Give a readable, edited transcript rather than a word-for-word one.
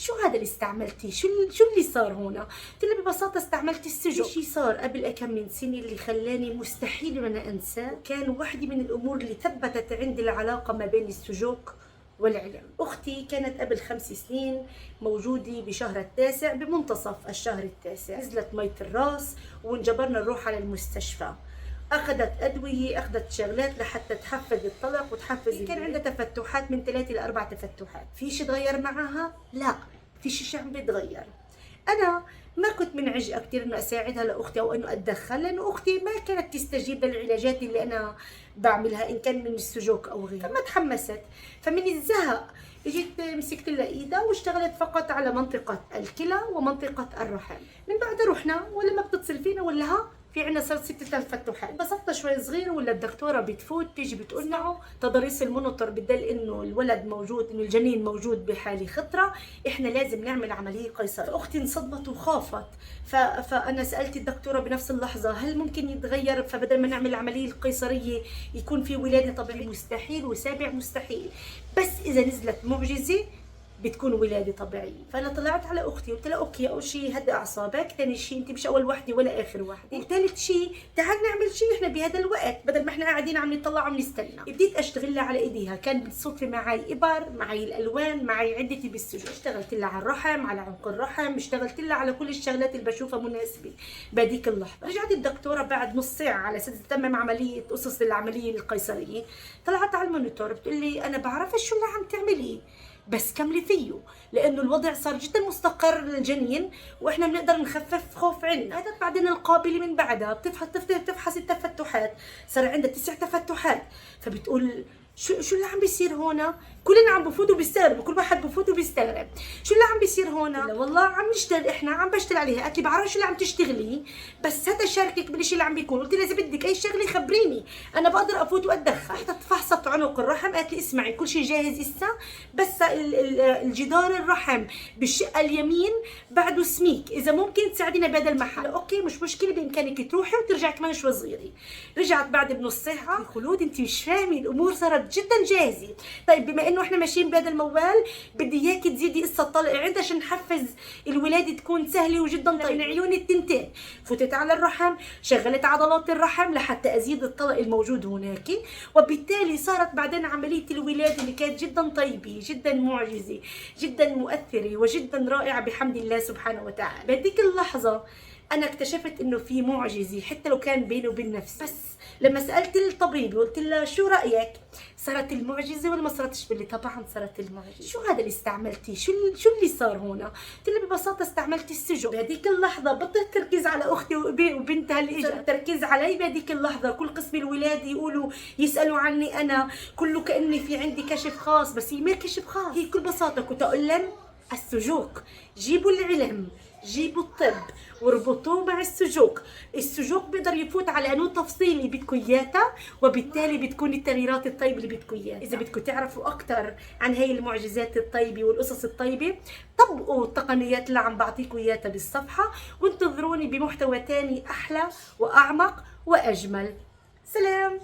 شو هذا اللي استعملتيه؟ شو اللي صار هنا؟ قلت لها ببساطه استعملت السجق. في شيء صار قبل كم من سنه اللي خلاني مستحيل ان انا انساه، كان واحده من الامور اللي ثبتت عندي العلاقه ما بين السجق والعلم. اختي كانت قبل 5 سنين موجوده بشهر التاسع، بمنتصف الشهر التاسع نزلت ميه الراس وانجبرنا نروح على المستشفى. اخذت ادويه، اخذت شغلات لحتى تحفز الطلق وتحفز كان عندها تفتحات من 3 ل4 تفتحات. في شيء تغير معها؟ لا، في شيء عم بيتغير. انا ما كنت منعجقه كثير انه اساعدها لاختي او انه اتدخل، لانه اختي ما كانت تستجيب للعلاجات اللي انا بعملها ان كان من السجوك او غيره، فما تحمست. فمن الزهق اجيت مسكت لها ايدها واشتغلت فقط على منطقه الكلى ومنطقه الرحم. من بعدها رحنا، ولما بتتصل فينا ولا ها في عنا صار 6 تفتحات. انبسطنا شوي صغير، ولا الدكتوره بتفوت تيجي بتقول لنا تضاريس المنطر بدل انه الولد موجود، انه الجنين موجود بحاله خطره، احنا لازم نعمل عمليه قيصريه. اختي انصدمت وخافت، فانا سالت الدكتوره بنفس اللحظه هل ممكن يتغير، فبدل ما نعمل العمليه القيصريه يكون في ولاده طبيعيه؟ مستحيل وسابع مستحيل، بس اذا نزلت معجزه بتكون ولاده طبيعيه. فانا طلعت على اختي قلت لها اوكي، اول شيء هدي اعصابك، ثاني شيء انت مش اول وحده ولا اخر وحده، وثالث شيء تعال نعمل شيء احنا بهذا الوقت بدل ما احنا قاعدين عم نطلع وعم نستنى. بديت اشتغل لها على ايديها، كان بالصدفه معي ابر، معي الالوان، معي عدتي بالسجق. اشتغلت لها على الرحم، على عنق الرحم، اشتغلت لها على كل الشغلات اللي بشوفها مناسبه بهذيك اللحظه. رجعت الدكتوره بعد نص ساعه على اساس تتمم عمليه قصص العمليه القيصريه، طلعت على المونيتور بتقول لي انا بعرف شو اللي عم تعمليه، بس كملي فيه، لانه الوضع صار جدا مستقر للجنين واحنا بنقدر نخفف خوف عنا. هذا بعدين القابله من بعدها بتفحص التفتحات، صار عندها 9 تفتحات. فبتقول شو اللي عم بيصير هون؟ كلنا عم بفوتوا بيستغربوا، كل واحد بفوت وبيستغرب شو اللي عم بيصير هون. لا والله عم نشتغل، احنا عم بشتغل عليها. قالت لي بعرف شو اللي عم تشتغلي، بس هذا شاركك بالشيء اللي عم بيكون. قلت لها اذا بدك اي شغله خبريني، انا بقدر افوت واتدخل. رحت فحصت عنق الرحم، قالت لي اسمعي كل شيء جاهز هسه، بس الجدار الرحم بالشقه اليمين بعده سميك، اذا ممكن تساعدينا بهذا المحل. اوكي مش مشكله، بامكانك تروحي وترجعي كمان شوي صغيره. رجعت بعد بنص ساعه. خلود انت مش فاهمه، الامور صارت جدا جاهزه. طيب بما انه احنا ماشيين بهذا الموال، بدي اياكي تزيدي قصه طلق عندها عشان نحفز الولاده تكون سهله وجدا طيبه من عيون التنتين. فتت على الرحم، شغلت عضلات الرحم لحتى ازيد الطلق الموجود هناك، وبالتالي صارت بعدين عمليه الولاده اللي كانت جدا طيبه، جدا معجزه، جدا مؤثره وجدا رائعه بحمد الله سبحانه وتعالى. بهذيك اللحظه انا اكتشفت انه في معجزه حتى لو كان بيني وبين نفسي. بس لما سالت الطبيب وقلت لها شو رايك، صارت المعجزه ولا ما صارتش؟ باللي طبعا صارت المعجزه. شو هذا اللي استعملتيه؟ شو اللي صار هنا؟ قلت لها ببساطه استعملت السجق. بهذيك اللحظه بطلت تركيز على اختي وبنتها اللي اجت، التركيز علي. بهذيك اللحظه كل قسم الولاده يقولوا يسالوا عني انا، كله كاني في عندي كشف خاص، بس هي ما كشف خاص، هي بكل بساطه كنت اقول لهم السجوك، جيبوا العلم، جيبوا الطب واربطوه مع السجوك. السجوك بيقدر يفوت على انو تفصيلي بدكم اياها، وبالتالي بتكون التغييرات الطيبه اللي بدكم اياها. اذا بدكم تعرفوا اكثر عن هي المعجزات الطيبه والقصص الطيبه، طبقوا التقنيات اللي عم بعطيكم اياها بالصفحه، وانتظروني بمحتوى ثاني احلى واعمق واجمل. سلام.